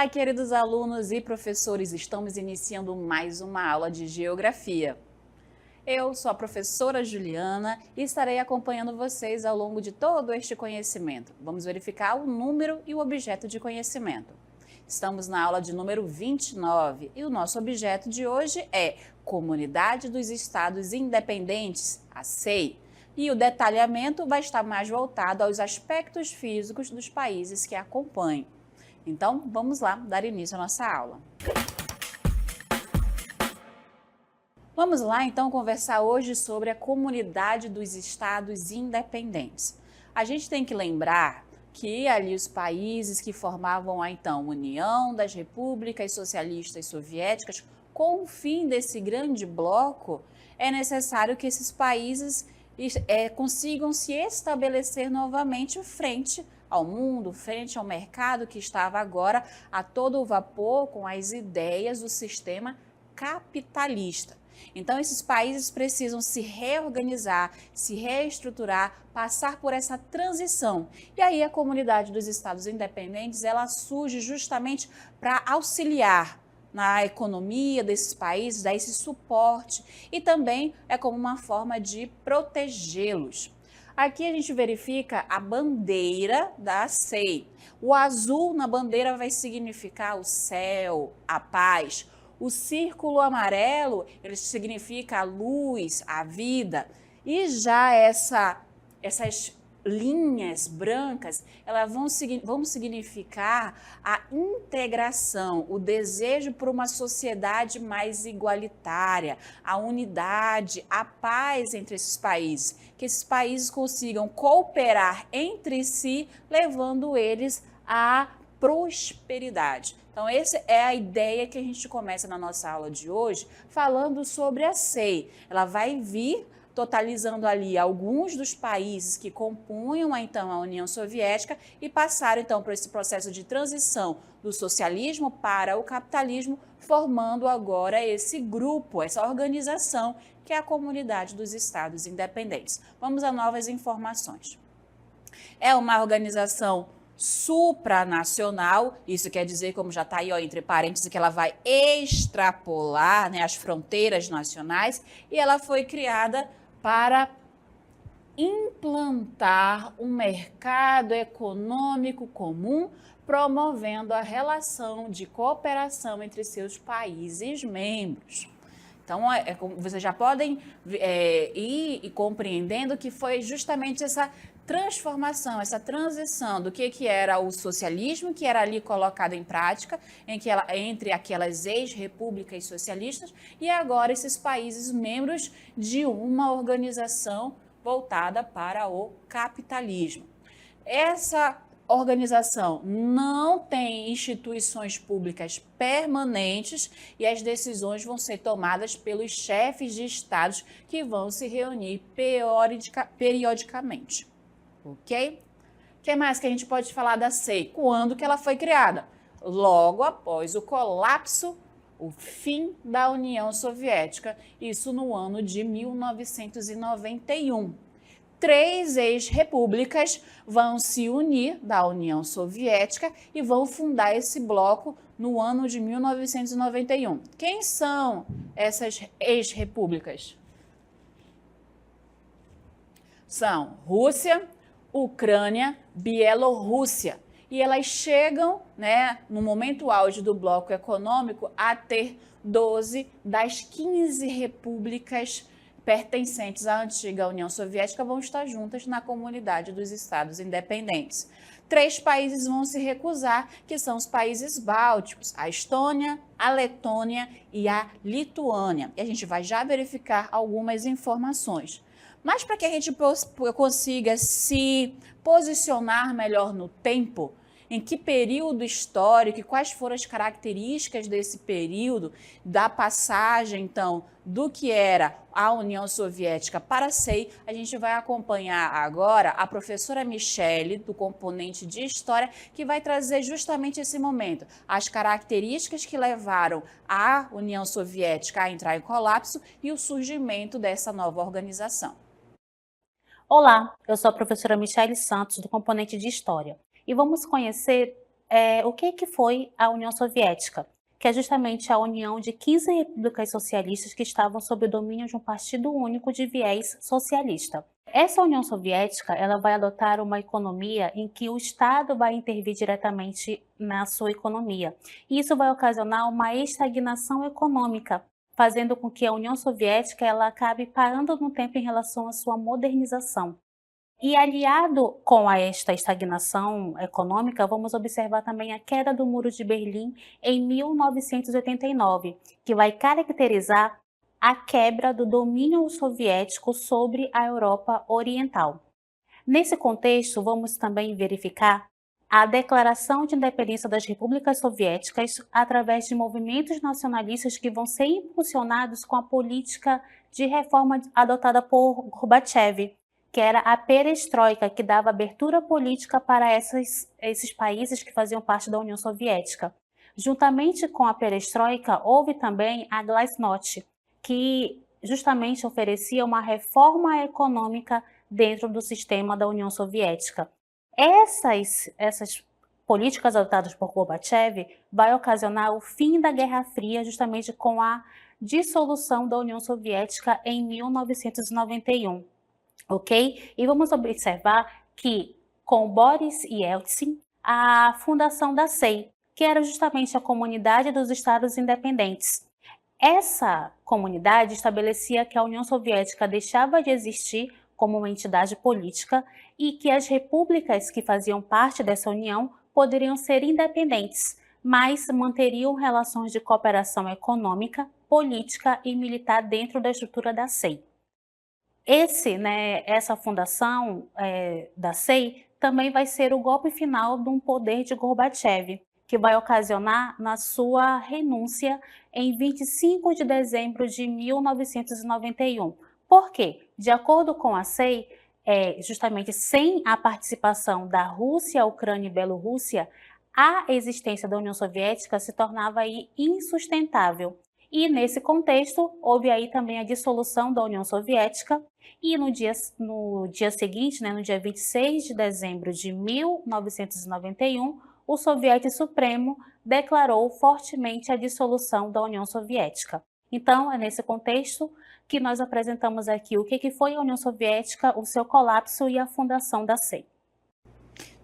Olá, queridos alunos e professores, estamos iniciando mais uma aula de Geografia. Eu sou a professora Juliana e estarei acompanhando vocês ao longo de todo este conhecimento. Vamos verificar o número e o objeto de conhecimento. Estamos na aula de número 29 e o nosso objeto de hoje é Comunidade dos Estados Independentes, a CEI. E o detalhamento vai estar mais voltado aos aspectos físicos dos países que a acompanham. Então, vamos lá dar início à nossa aula. Vamos lá, então, conversar hoje sobre a Comunidade dos Estados Independentes. A gente tem que lembrar que ali os países que formavam a, então, União das Repúblicas Socialistas Soviéticas, com o fim desse grande bloco, é necessário que esses países consigam se estabelecer novamente frente ao mundo, frente ao mercado que estava agora a todo vapor com as ideias do sistema capitalista. Então, esses países precisam se reorganizar, se reestruturar, passar por essa transição. E aí a Comunidade dos Estados Independentes, ela surge justamente para auxiliar na economia desses países, dar esse suporte e também é como uma forma de protegê-los. Aqui a gente verifica a bandeira da CEI. O azul na bandeira vai significar o céu, a paz. O círculo amarelo, ele significa a luz, a vida. E já essas linhas brancas, elas vão significar a integração, o desejo por uma sociedade mais igualitária, a unidade, a paz entre esses países, que esses países consigam cooperar entre si, levando eles à prosperidade. Então, essa é a ideia que a gente começa na nossa aula de hoje, falando sobre a CEI. Ela vai vir totalizando ali alguns dos países que compunham então a União Soviética e passaram então por esse processo de transição do socialismo para o capitalismo, formando agora esse grupo, essa organização que é a Comunidade dos Estados Independentes. Vamos a novas informações. É uma organização supranacional, isso quer dizer, como já está aí ó, entre parênteses, que ela vai extrapolar, né, as fronteiras nacionais, e ela foi criada para implantar um mercado econômico comum, promovendo a relação de cooperação entre seus países membros. Então, vocês já podem ir compreendendo que foi justamente essa transformação, essa transição do que era o socialismo, que era ali colocado em prática entre aquelas ex-repúblicas socialistas, e agora esses países membros de uma organização voltada para o capitalismo. Essa organização não tem instituições públicas permanentes e as decisões vão ser tomadas pelos chefes de estados que vão se reunir periodicamente. Ok? O que mais que a gente pode falar da CEI? Quando que ela foi criada? Logo após o colapso, o fim da União Soviética, isso no ano de 1991. 3 ex-repúblicas vão se unir da União Soviética e vão fundar esse bloco no ano de 1991. Quem são essas ex-repúblicas? São Rússia, Ucrânia, Bielorrússia. E elas chegam, né, no momento auge do bloco econômico, a ter 12 das 15 repúblicas pertencentes à antiga União Soviética vão estar juntas na Comunidade dos Estados Independentes. 3 países vão se recusar, que são os países bálticos, a Estônia, a Letônia e a Lituânia. E a gente vai já verificar algumas informações. Mas para que a gente consiga se posicionar melhor no tempo, em que período histórico e quais foram as características desse período, da passagem, então, do que era a União Soviética para a CEI, a gente vai acompanhar agora a professora Michele, do componente de História, que vai trazer justamente esse momento, as características que levaram a União Soviética a entrar em colapso e o surgimento dessa nova organização. Olá, eu sou a professora Michele Santos, do componente de História, e vamos conhecer o que foi a União Soviética, que é justamente a união de 15 repúblicas socialistas que estavam sob o domínio de um partido único de viés socialista. Essa União Soviética, ela vai adotar uma economia em que o Estado vai intervir diretamente na sua economia. E isso vai ocasionar uma estagnação econômica, fazendo com que a União Soviética ela acabe parando no tempo em relação à sua modernização. E aliado com esta estagnação econômica, vamos observar também a queda do Muro de Berlim em 1989, que vai caracterizar a quebra do domínio soviético sobre a Europa Oriental. Nesse contexto, vamos também verificar a declaração de independência das repúblicas soviéticas através de movimentos nacionalistas que vão ser impulsionados com a política de reforma adotada por Gorbachev, que era a perestroika, que dava abertura política para esses países que faziam parte da União Soviética. Juntamente com a perestroika, houve também a glasnost, que justamente oferecia uma reforma econômica dentro do sistema da União Soviética. Essas políticas adotadas por Gorbachev vai ocasionar o fim da Guerra Fria, justamente com a dissolução da União Soviética em 1991. Ok? E vamos observar que, com Boris Yeltsin, a fundação da SEI, que era justamente a Comunidade dos Estados Independentes. Essa comunidade estabelecia que a União Soviética deixava de existir como uma entidade política e que as repúblicas que faziam parte dessa união poderiam ser independentes, mas manteriam relações de cooperação econômica, política e militar dentro da estrutura da SEI. Essa fundação da SEI também vai ser o golpe final de um poder de Gorbachev, que vai ocasionar na sua renúncia em 25 de dezembro de 1991. Por quê? De acordo com a SEI, justamente sem a participação da Rússia, Ucrânia e Bielorrússia, a existência da União Soviética se tornava aí insustentável. E nesse contexto, houve aí também a dissolução da União Soviética e no dia seguinte, no dia 26 de dezembro de 1991, o Soviete Supremo declarou fortemente a dissolução da União Soviética. Então, é nesse contexto que nós apresentamos aqui o que foi a União Soviética, o seu colapso e a fundação da SEI.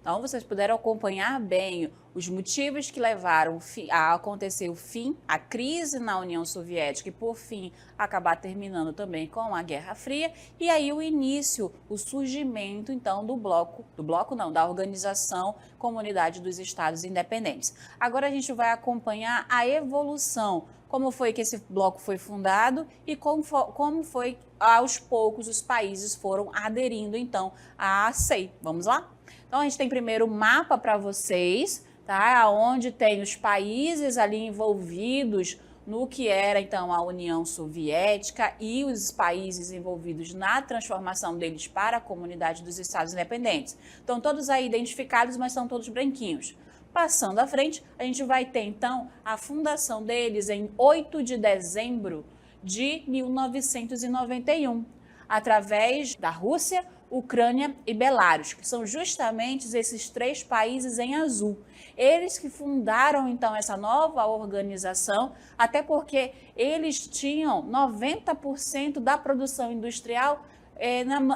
Então, vocês puderam acompanhar bem os motivos que levaram a acontecer o fim, a crise na União Soviética e, por fim, acabar terminando também com a Guerra Fria. E aí o início, o surgimento, então, da Organização Comunidade dos Estados Independentes. Agora a gente vai acompanhar a evolução, como foi que esse bloco foi fundado e como foi, aos poucos, os países foram aderindo, então, à SEI. Vamos lá? Então, a gente tem primeiro o mapa para vocês, tá? Onde tem os países ali envolvidos no que era, então, a União Soviética e os países envolvidos na transformação deles para a Comunidade dos Estados Independentes. Estão todos aí identificados, mas são todos branquinhos. Passando à frente, a gente vai ter, então, a fundação deles em 8 de dezembro de 1991, através da Rússia, Ucrânia e Belarus, que são justamente esses três países em azul. Eles que fundaram, então, essa nova organização, até porque eles tinham 90% da produção industrial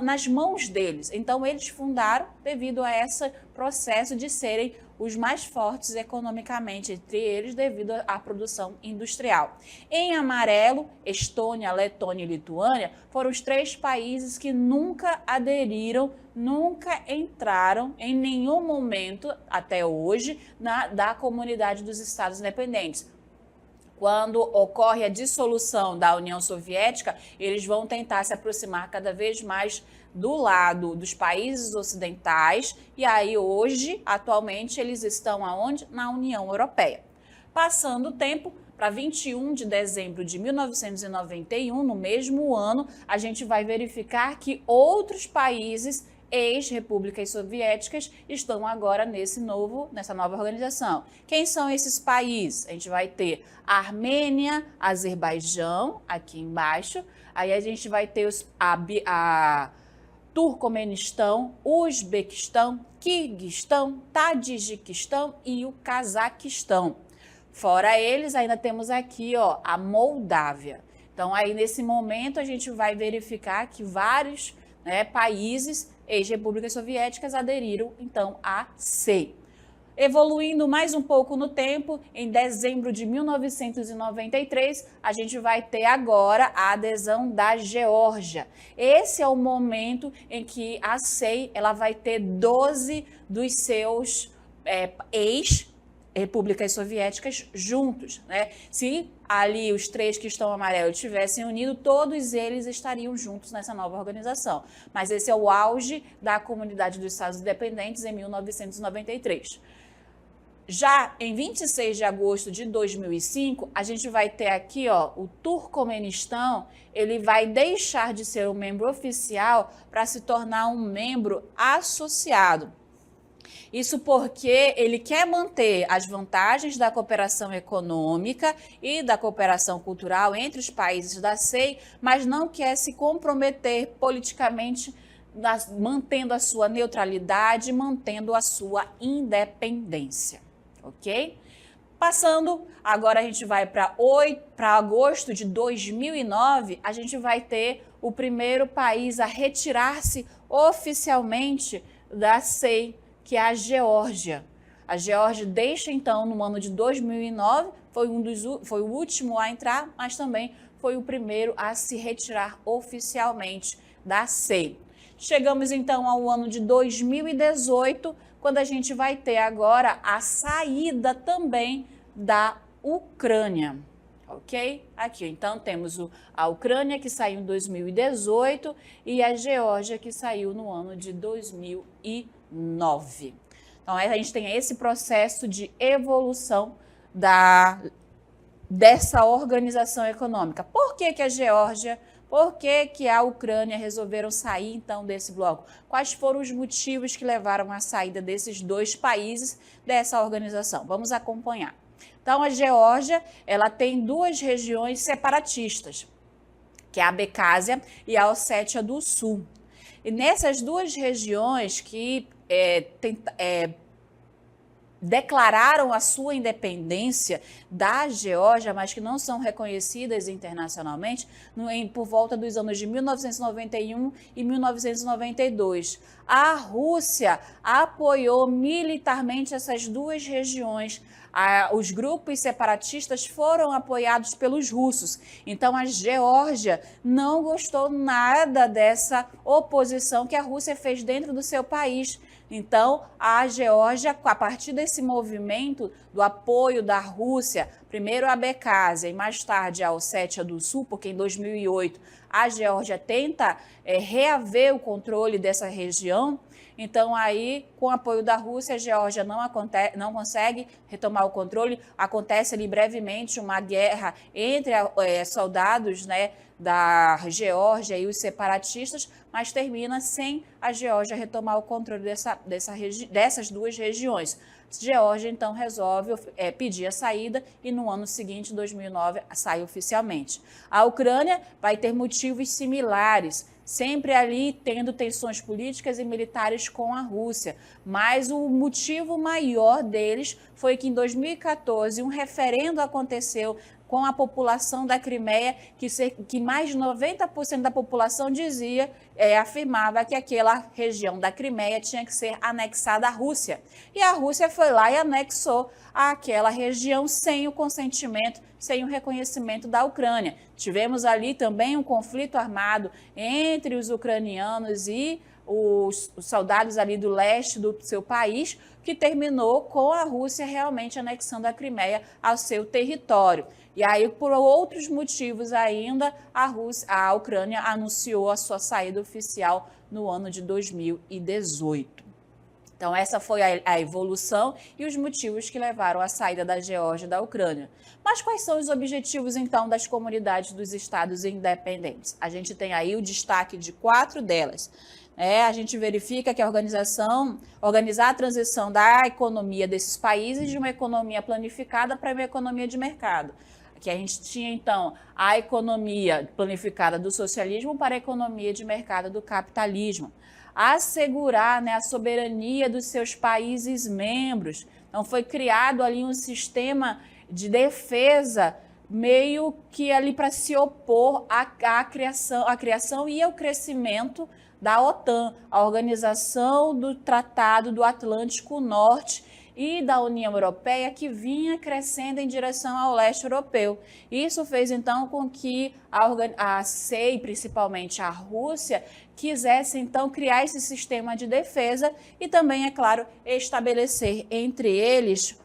nas mãos deles. Então, eles fundaram devido a esse processo de serem os mais fortes economicamente entre eles devido à produção industrial. Em amarelo, Estônia, Letônia e Lituânia foram os três países que nunca aderiram, nunca entraram em nenhum momento até hoje da Comunidade dos Estados Independentes. Quando ocorre a dissolução da União Soviética, eles vão tentar se aproximar cada vez mais do lado dos países ocidentais e aí hoje, atualmente, eles estão aonde? Na União Europeia. Passando o tempo, para 21 de dezembro de 1991, no mesmo ano, a gente vai verificar que outros países ex-repúblicas soviéticas estão agora nessa nova organização. Quem são esses países? A gente vai ter a Armênia, Azerbaijão, aqui embaixo. Aí a gente vai ter a Turcomenistão, Uzbequistão, Quirguistão, Tadjiquistão e o Cazaquistão. Fora eles, ainda temos aqui, ó, a Moldávia. Então, aí nesse momento a gente vai verificar que vários, né, países, ex-repúblicas soviéticas, aderiram então à CEI. Evoluindo mais um pouco no tempo, em dezembro de 1993, a gente vai ter agora a adesão da Geórgia. Esse é o momento em que a CEI ela vai ter 12 dos seus ex-repúblicas soviéticas juntos, né? Se ali os 3 que estão amarelos tivessem unido, todos eles estariam juntos nessa nova organização. Mas esse é o auge da Comunidade dos Estados Independentes em 1993. Já em 26 de agosto de 2005, a gente vai ter aqui, ó, o Turcomenistão, ele vai deixar de ser um membro oficial para se tornar um membro associado. Isso porque ele quer manter as vantagens da cooperação econômica e da cooperação cultural entre os países da CEI, mas não quer se comprometer politicamente, mantendo a sua neutralidade, mantendo a sua independência. Ok? Passando, agora a gente vai para agosto de 2009, a gente vai ter o primeiro país a retirar-se oficialmente da CEI, que é a Geórgia. A Geórgia deixa então no ano de 2009, foi o último a entrar, mas também foi o primeiro a se retirar oficialmente da CEI. Chegamos então ao ano de 2018, quando a gente vai ter agora a saída também da Ucrânia, ok? Aqui, então, temos a Ucrânia, que saiu em 2018, e a Geórgia, que saiu no ano de 2009. Então, a gente tem esse processo de evolução dessa organização econômica. Por que a Geórgia... Por que a Ucrânia resolveram sair, então, desse bloco? Quais foram os motivos que levaram à saída desses 2 países dessa organização? Vamos acompanhar. Então, a Geórgia, ela tem 2 regiões separatistas, que é a Abcásia e a Ossétia do Sul. E nessas 2 regiões que declararam a sua independência da Geórgia, mas que não são reconhecidas internacionalmente, por volta dos anos de 1991 e 1992. A Rússia apoiou militarmente essas 2 regiões. Os grupos separatistas foram apoiados pelos russos. Então, a Geórgia não gostou nada dessa oposição que a Rússia fez dentro do seu país. Então, a Geórgia, a partir desse movimento do apoio da Rússia, primeiro a Abcásia e mais tarde a Ossétia do Sul, porque em 2008 a Geórgia tenta reaver o controle dessa região. Então, aí, com o apoio da Rússia, a Geórgia não consegue retomar o controle. Acontece ali brevemente uma guerra entre soldados, né, da Geórgia e os separatistas, mas termina sem a Geórgia retomar o controle dessas 2 regiões. Geórgia, então, resolve pedir a saída e no ano seguinte, 2009, sai oficialmente. A Ucrânia vai ter motivos similares, sempre ali tendo tensões políticas e militares com a Rússia. Mas o motivo maior deles foi que em 2014 um referendo aconteceu com a população da Crimeia, que mais de 90% da população afirmava que aquela região da Crimeia tinha que ser anexada à Rússia. E a Rússia foi lá e anexou aquela região sem o consentimento, sem o reconhecimento da Ucrânia. Tivemos ali também um conflito armado entre os ucranianos e os soldados ali do leste do seu país, que terminou com a Rússia realmente anexando a Crimeia ao seu território. E aí, por outros motivos ainda, a Ucrânia anunciou a sua saída oficial no ano de 2018. Então, essa foi a evolução e os motivos que levaram à saída da Geórgia da Ucrânia. Mas quais são os objetivos, então, das comunidades dos estados independentes? A gente tem aí o destaque de 4 delas. A gente verifica que organizar a transição da economia desses países de uma economia planificada para uma economia de mercado. Que a gente tinha, então, a economia planificada do socialismo para a economia de mercado do capitalismo. assegurar, né, a soberania dos seus países membros. Então foi criado ali um sistema de defesa meio que ali para se opor à criação e ao crescimento da OTAN, a Organização do Tratado do Atlântico Norte e da União Europeia, que vinha crescendo em direção ao leste europeu. Isso fez então com que a CEI, principalmente a Rússia, quisesse então criar esse sistema de defesa e também, é claro, estabelecer entre eles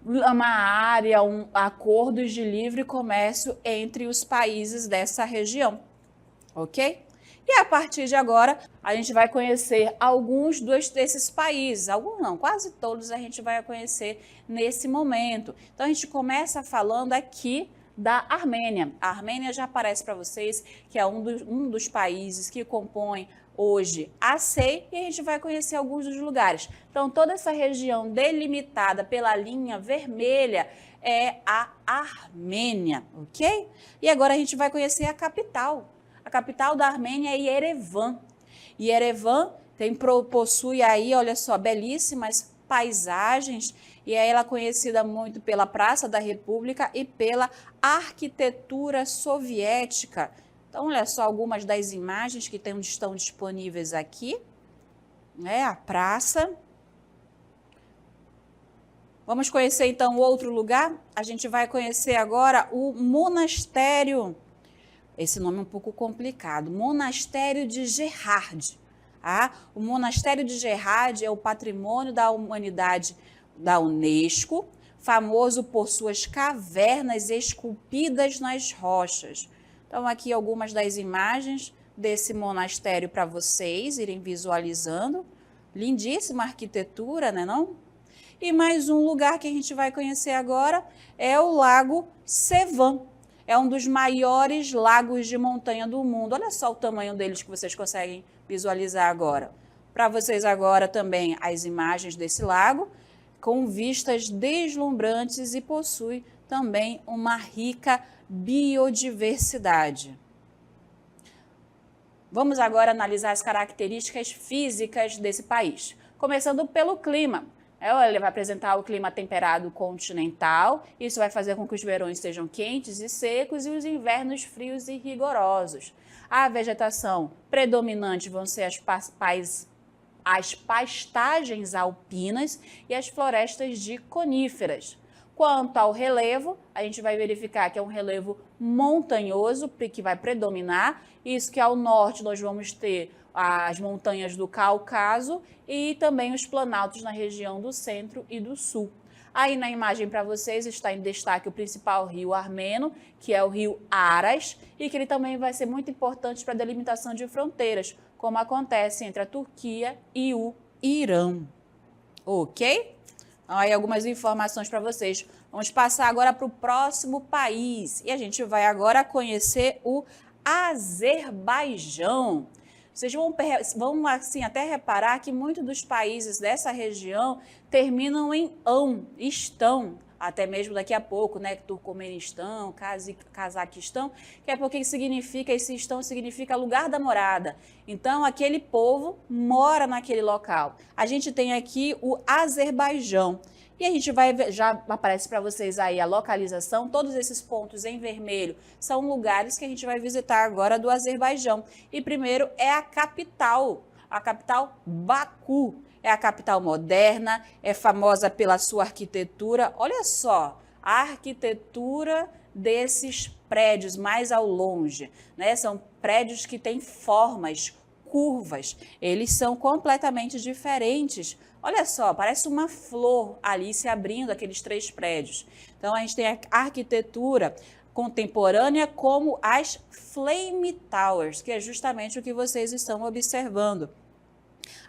uma área, acordos de livre comércio entre os países dessa região, ok? E a partir de agora, a gente vai conhecer alguns desses países, alguns não, quase todos a gente vai conhecer nesse momento. Então a gente começa falando aqui da Armênia. A Armênia já aparece para vocês que é um dos países que compõem hoje a CEI, e a gente vai conhecer alguns dos lugares. Então, toda essa região delimitada pela linha vermelha é a Armênia, ok? E agora a gente vai conhecer a capital. A capital da Armênia é Yerevan. Yerevan possui aí, olha só, belíssimas paisagens, e ela é conhecida muito pela Praça da República e pela arquitetura soviética. Então, olha só algumas das imagens que estão disponíveis aqui, né? A praça. Vamos conhecer, então, outro lugar? A gente vai conhecer agora o monastério. Esse nome é um pouco complicado. Monastério de Gerhard. Ah, o monastério de Gerhard é o patrimônio da humanidade da Unesco, famoso por suas cavernas esculpidas nas rochas. Então, aqui algumas das imagens desse monastério para vocês irem visualizando. Lindíssima arquitetura, né, não? E mais um lugar que a gente vai conhecer agora é o Lago Sevan. É um dos maiores lagos de montanha do mundo. Olha só o tamanho deles que vocês conseguem visualizar agora. Para vocês agora também as imagens desse lago, com vistas deslumbrantes e possui também uma rica biodiversidade. Vamos agora analisar as características físicas desse país. Começando pelo clima. Ele vai apresentar o clima temperado continental. Isso vai fazer com que os verões sejam quentes e secos e os invernos frios e rigorosos. A vegetação predominante vão ser as pastagens alpinas e as florestas de coníferas. Quanto ao relevo, a gente vai verificar que é um relevo montanhoso, que vai predominar. Isso que ao norte nós vamos ter as montanhas do Cáucaso e também os planaltos na região do centro e do sul. Aí na imagem para vocês está em destaque o principal rio armeno, que é o rio Aras, e que ele também vai ser muito importante para a delimitação de fronteiras, como acontece entre a Turquia e o Irã. Ok? Aí algumas informações para vocês. Vamos passar agora para o próximo país. E a gente vai agora conhecer o Azerbaijão. Vocês vão assim, até reparar que muitos dos países dessa região terminam em ão, estão, até mesmo daqui a pouco, né? Turcomenistão, Cazaquistão, que é porque significa, esse estão significa lugar da morada. Então, aquele povo mora naquele local. A gente tem aqui o Azerbaijão. E a gente vai, já aparece para vocês aí a localização, todos esses pontos em vermelho são lugares que a gente vai visitar agora do Azerbaijão. E primeiro é a capital Baku. É a capital moderna, é famosa pela sua arquitetura. Olha só, a arquitetura desses prédios mais ao longe, né? São prédios que têm formas, curvas, eles são completamente diferentes. Olha só, parece uma flor ali se abrindo aqueles três prédios. Então, a gente tem a arquitetura contemporânea como as Flame Towers, que é justamente o que vocês estão observando.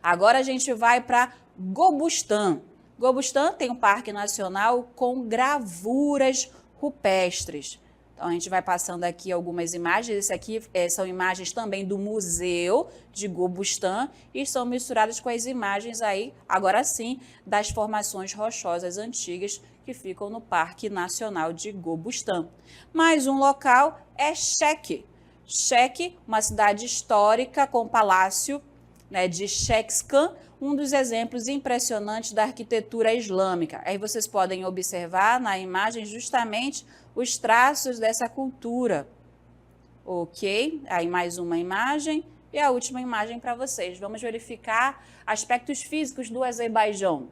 Agora a gente vai para Gobustan. Gobustan tem um parque nacional com gravuras rupestres. Então, a gente vai passando aqui algumas imagens. Esse aqui são imagens também do Museu de Gobustan e estão misturadas com as imagens aí, agora sim, das formações rochosas antigas que ficam no Parque Nacional de Gobustan. Mais um local é Sheki. Cheque, uma cidade histórica com palácio, né, de Shekskhan, um dos exemplos impressionantes da arquitetura islâmica. Aí vocês podem observar na imagem justamente os traços dessa cultura. Ok, aí mais uma imagem e a última imagem para vocês. Vamos verificar aspectos físicos do Azerbaijão.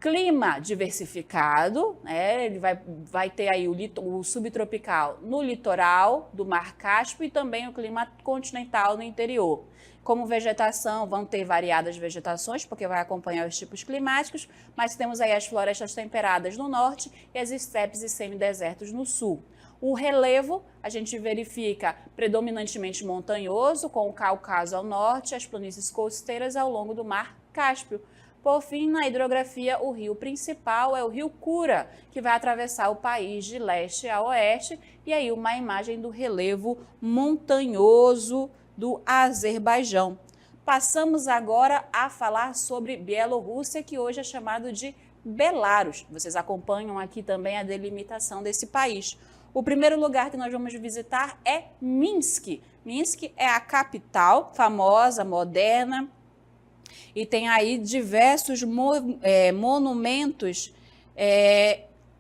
Clima diversificado, né? Ele vai ter aí o subtropical no litoral do Mar Cáspio e também o clima continental no interior. Como vegetação, vão ter variadas vegetações, porque vai acompanhar os tipos climáticos, mas temos aí as florestas temperadas no norte e as estepes e semidesertos no sul. O relevo, a gente verifica predominantemente montanhoso, com o Cáucaso ao norte e as planícies costeiras ao longo do Mar Cáspio. Por fim, na hidrografia, o rio principal é o rio Kura, que vai atravessar o país de leste a oeste, e aí uma imagem do relevo montanhoso do Azerbaijão. Passamos agora a falar sobre Bielorrússia, que hoje é chamado de Belarus. Vocês acompanham aqui também a delimitação desse país. O primeiro lugar que nós vamos visitar é Minsk. Minsk é a capital, famosa, moderna, e tem aí diversos monumentos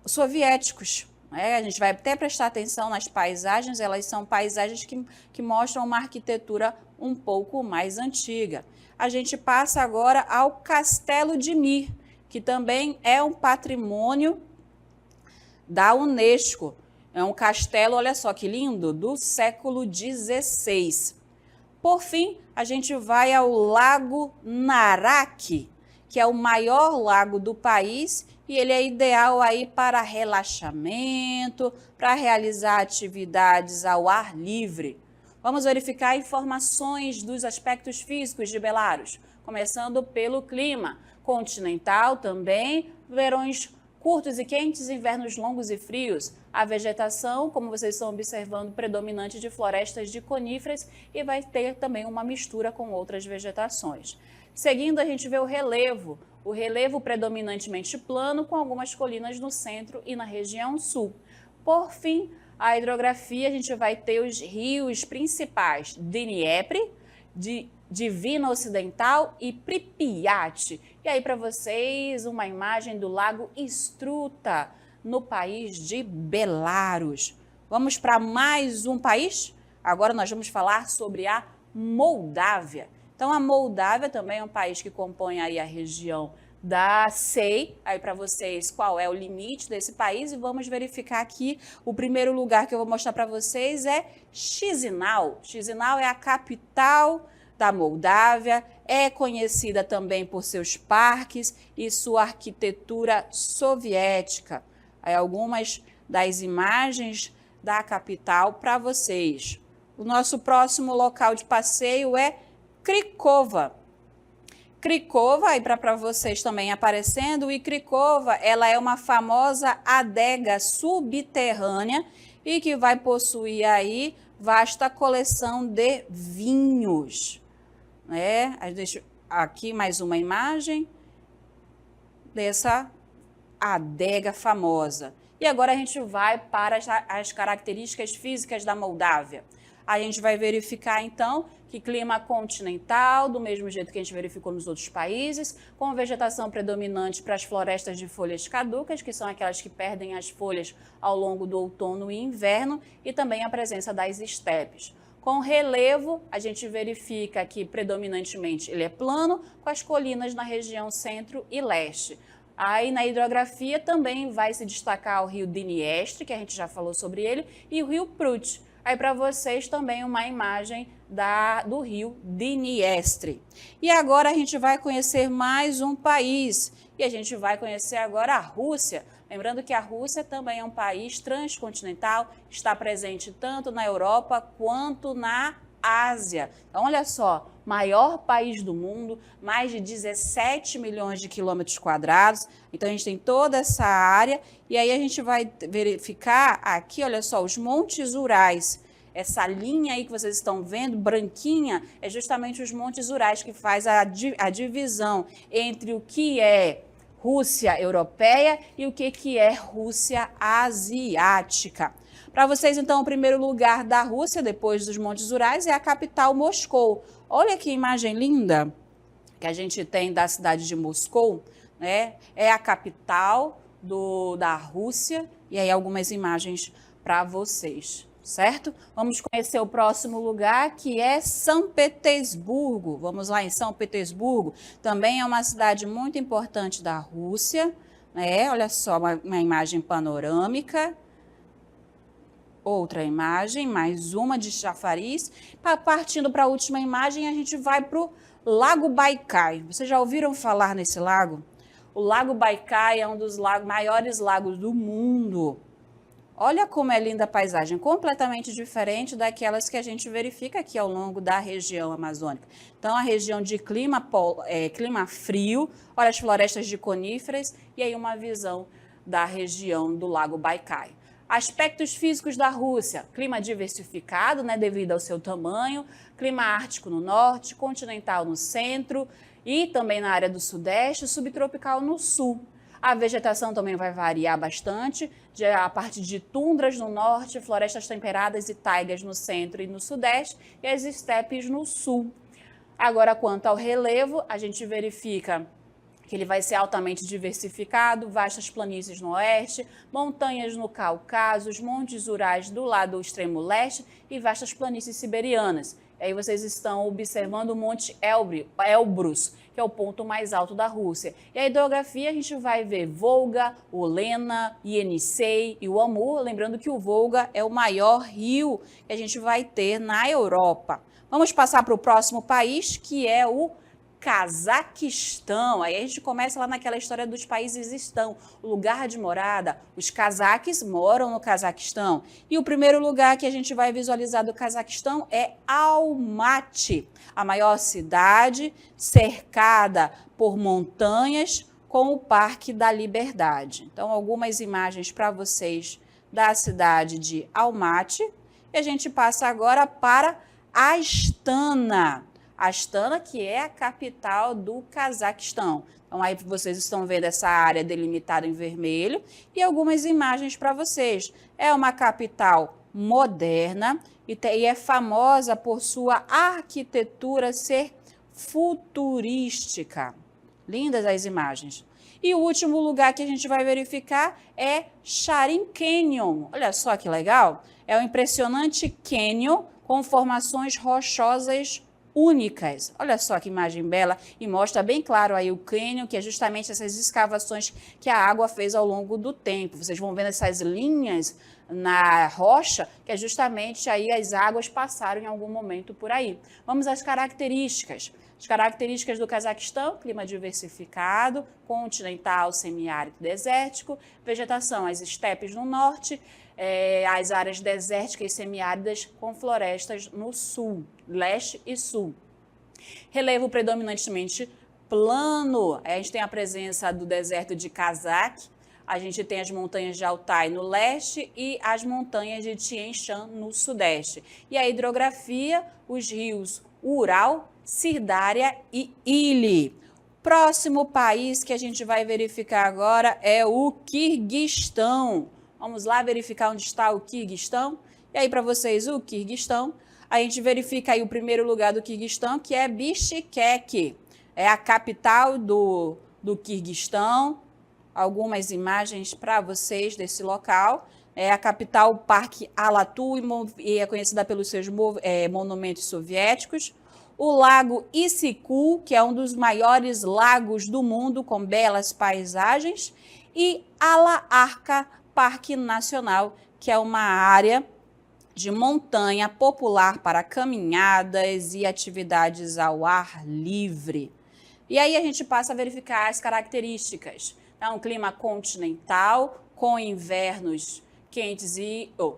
soviéticos. A gente vai até prestar atenção nas paisagens, elas são paisagens que mostram uma arquitetura um pouco mais antiga. A gente passa agora ao Castelo de Mir, que também é um patrimônio da Unesco. É um castelo, olha só que lindo, do século XVI. Por fim, a gente vai ao Lago Narak, que é o maior lago do país e ele é ideal aí para relaxamento, para realizar atividades ao ar livre. Vamos verificar informações dos aspectos físicos de Belarus, começando pelo clima. Continental também, verões curtos e quentes, invernos longos e frios. A vegetação, como vocês estão observando, predominante de florestas de coníferas e vai ter também uma mistura com outras vegetações. Seguindo, a gente vê o relevo predominantemente plano, com algumas colinas no centro e na região sul. Por fim, a hidrografia, a gente vai ter os rios principais, Dniepr, Divina Ocidental e Pripyat. E aí para vocês uma imagem do lago Struta, no país de Belarus. Vamos para mais um país? Agora nós vamos falar sobre a Moldávia. Então a Moldávia também é um país que compõe aí a região da CEI, aí para vocês qual é o limite desse país e vamos verificar aqui o primeiro lugar que eu vou mostrar para vocês é Chisinau. Chisinau é a capital da Moldávia, é conhecida também por seus parques e sua arquitetura soviética. Aí algumas das imagens da capital para vocês. O nosso próximo local de passeio é Krykova. Krykova, aí para vocês também aparecendo, e Krykova, ela é uma famosa adega subterrânea e que vai possuir aí vasta coleção de vinhos. Deixa aqui mais uma imagem dessa adega famosa. E agora a gente vai para as características físicas da Moldávia. A gente vai verificar, então, que clima continental, do mesmo jeito que a gente verificou nos outros países, com vegetação predominante para as florestas de folhas caducas, que são aquelas que perdem as folhas ao longo do outono e inverno, e também a presença das estepes. Com relevo, a gente verifica que predominantemente ele é plano, com as colinas na região centro e leste. Aí na hidrografia também vai se destacar o rio Dniestr, que a gente já falou sobre ele, e o rio Prut. Aí para vocês também uma imagem do rio Dniestr. E agora a gente vai conhecer mais um país, e a gente vai conhecer agora a Rússia. Lembrando que a Rússia também é um país transcontinental, está presente tanto na Europa quanto na Ásia. Então olha só, maior país do mundo, mais de 17 milhões de quilômetros quadrados. Então a gente tem toda essa área e aí a gente vai verificar aqui, olha só, os Montes Urais. Essa linha aí que vocês estão vendo, branquinha, é justamente os Montes Urais que faz a divisão entre o que é Rússia europeia e o que é Rússia asiática. Para vocês, então, o primeiro lugar da Rússia, depois dos Montes Urais, é a capital Moscou. Olha que imagem linda que a gente tem da cidade de Moscou, né? É a capital da Rússia, e aí algumas imagens para vocês, certo? Vamos conhecer o próximo lugar, que é São Petersburgo. Vamos lá em São Petersburgo. Também é uma cidade muito importante da Rússia, né? Olha só, uma imagem panorâmica. Outra imagem, mais uma de chafariz. Partindo para a última imagem, a gente vai para o Lago Baikal. Vocês já ouviram falar nesse lago? O Lago Baikal é um dos maiores lagos do mundo. Olha como é linda a paisagem, completamente diferente daquelas que a gente verifica aqui ao longo da região amazônica. Então, a região de clima frio, olha as florestas de coníferas e aí uma visão da região do Lago Baikal. Aspectos físicos da Rússia, clima diversificado, né, devido ao seu tamanho, clima ártico no norte, continental no centro e também na área do sudeste, subtropical no sul. A vegetação também vai variar bastante, a partir de tundras no norte, florestas temperadas e taigas no centro e no sudeste, e as estepes no sul. Agora, quanto ao relevo, a gente verifica que ele vai ser altamente diversificado, vastas planícies no oeste, montanhas no Cáucaso, os montes Urais do lado extremo leste e vastas planícies siberianas. E aí vocês estão observando o Monte Elbrus, que é o ponto mais alto da Rússia. E a hidrografia a gente vai ver Volga, o Lena, Yenisei e o Amur, lembrando que o Volga é o maior rio que a gente vai ter na Europa. Vamos passar para o próximo país, que é o Cazaquistão. Aí a gente começa lá naquela história dos países estão, o lugar de morada. Os cazaques moram no Cazaquistão. E o primeiro lugar que a gente vai visualizar do Cazaquistão é Almaty, a maior cidade cercada por montanhas com o Parque da Liberdade. Então, algumas imagens para vocês da cidade de Almaty. E a gente passa agora para Astana. Astana, que é a capital do Cazaquistão. Então, aí vocês estão vendo essa área delimitada em vermelho e algumas imagens para vocês. É uma capital moderna e é famosa por sua arquitetura ser futurística. Lindas as imagens. E o último lugar que a gente vai verificar é Sharin Canyon. Olha só que legal. É um impressionante canyon com formações rochosas únicas. Olha só que imagem bela e mostra bem claro aí o cânion, que é justamente essas escavações que a água fez ao longo do tempo. Vocês vão vendo essas linhas na rocha, que é justamente aí as águas passaram em algum momento por aí. Vamos às características. As características do Cazaquistão: clima diversificado, continental, semiárido, desértico, vegetação, as estepes no norte, as áreas desérticas e semiáridas com florestas no sul, leste e sul. Relevo predominantemente plano. A gente tem a presença do deserto de Kazakh, a gente tem as montanhas de Altai no leste e as montanhas de Tian Shan no sudeste. E a hidrografia, os rios Ural, Sirdária e Ili. Próximo país que a gente vai verificar agora é o Quirguistão. Vamos lá verificar onde está o Quirguistão. E aí, para vocês, o Quirguistão, a gente verifica aí o primeiro lugar do Quirguistão, que é Bishkek. É a capital do Quirguistão. Algumas imagens para vocês desse local. É a capital, o Parque Alatu, e é conhecida pelos seus monumentos soviéticos. O Lago Issyk-Kul, que é um dos maiores lagos do mundo, com belas paisagens. E Ala-Arka Parque Nacional, que é uma área de montanha popular para caminhadas e atividades ao ar livre. E aí a gente passa a verificar as características. É um clima continental, com invernos quentes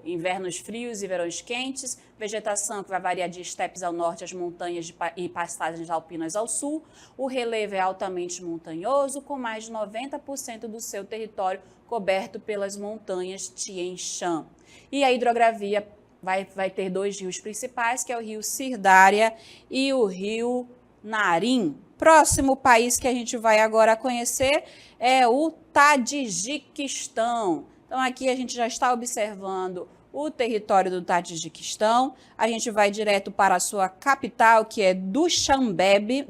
invernos frios e verões quentes, vegetação que vai variar de estepes ao norte, as montanhas e pastagens alpinas ao sul. O relevo é altamente montanhoso, com mais de 90% do seu território coberto pelas montanhas Tian Shan. E a hidrografia vai ter dois rios principais, que é o rio Sirdária e o rio Narim. Próximo país que a gente vai agora conhecer é o Tadjiquistão. Então, Então, aqui a gente já está observando o território do Tajiquistão. A gente vai direto para a sua capital, que é Dushanbe,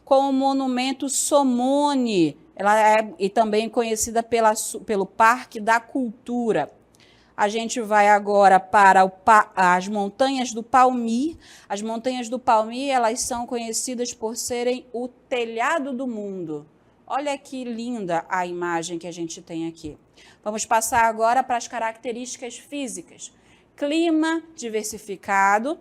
com o monumento Somone. Ela é e também conhecida pelo Parque da Cultura. A gente vai agora para as Montanhas do Palmir. As Montanhas do Palmir, elas são conhecidas por serem o telhado do mundo. Olha que linda a imagem que a gente tem aqui. Vamos passar agora para as características físicas. Clima diversificado,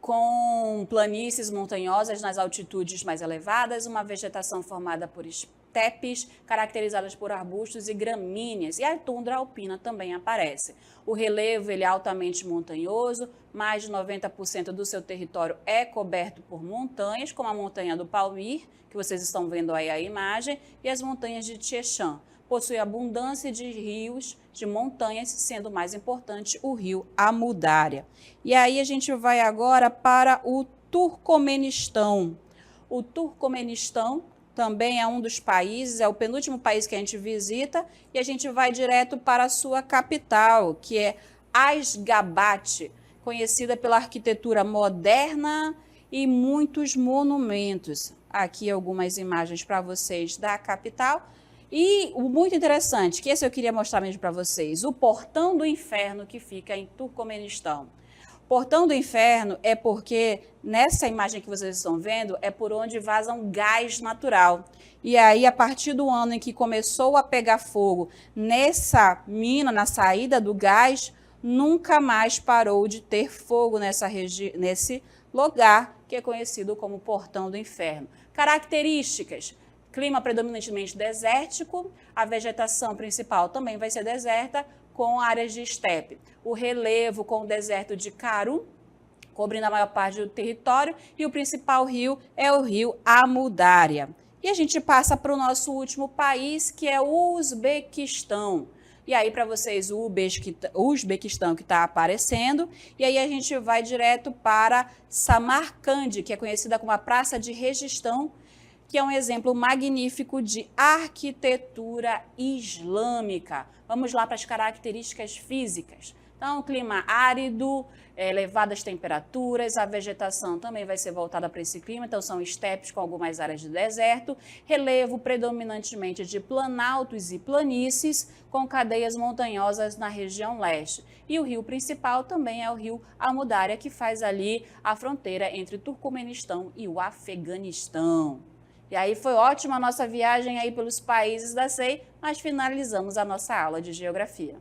com planícies montanhosas nas altitudes mais elevadas, uma vegetação formada por estepes, caracterizadas por arbustos e gramíneas, e a tundra alpina também aparece. O relevo ele é altamente montanhoso, mais de 90% do seu território é coberto por montanhas, como a montanha do Palmir, que vocês estão vendo aí a imagem, e as montanhas de Tian. Possui abundância de rios, de montanhas, sendo o mais importante o rio Amudária. E aí a gente vai agora para o Turcomenistão. O Turcomenistão também é um dos países, é o penúltimo país que a gente visita, e a gente vai direto para a sua capital, que é Ashgabat, conhecida pela arquitetura moderna e muitos monumentos. Aqui algumas imagens para vocês da capital. E o muito interessante, que esse eu queria mostrar mesmo para vocês, o Portão do Inferno que fica em Turcomenistão. Portão do Inferno é porque nessa imagem que vocês estão vendo é por onde vaza um gás natural. E aí, a partir do ano em que começou a pegar fogo nessa mina, na saída do gás, nunca mais parou de ter fogo nesse lugar que é conhecido como Portão do Inferno. Características: clima predominantemente desértico, a vegetação principal também vai ser deserta, com áreas de estepe. O relevo com o deserto de Karun, cobrindo a maior parte do território, e o principal rio é o rio Amudária. E a gente passa para o nosso último país, que é o Uzbequistão. E aí, para vocês, o Uzbequistão que está aparecendo. E aí a gente vai direto para Samarcande, que é conhecida como a Praça de Registão, que é um exemplo magnífico de arquitetura islâmica. Vamos lá para as características físicas. Então, clima árido, elevadas temperaturas, a vegetação também vai ser voltada para esse clima, então são estepes com algumas áreas de deserto, relevo predominantemente de planaltos e planícies, com cadeias montanhosas na região leste. E o rio principal também é o rio Amudária, que faz ali a fronteira entre o Turcomenistão e o Afeganistão. E aí foi ótima a nossa viagem aí pelos países da SEI, mas finalizamos a nossa aula de geografia.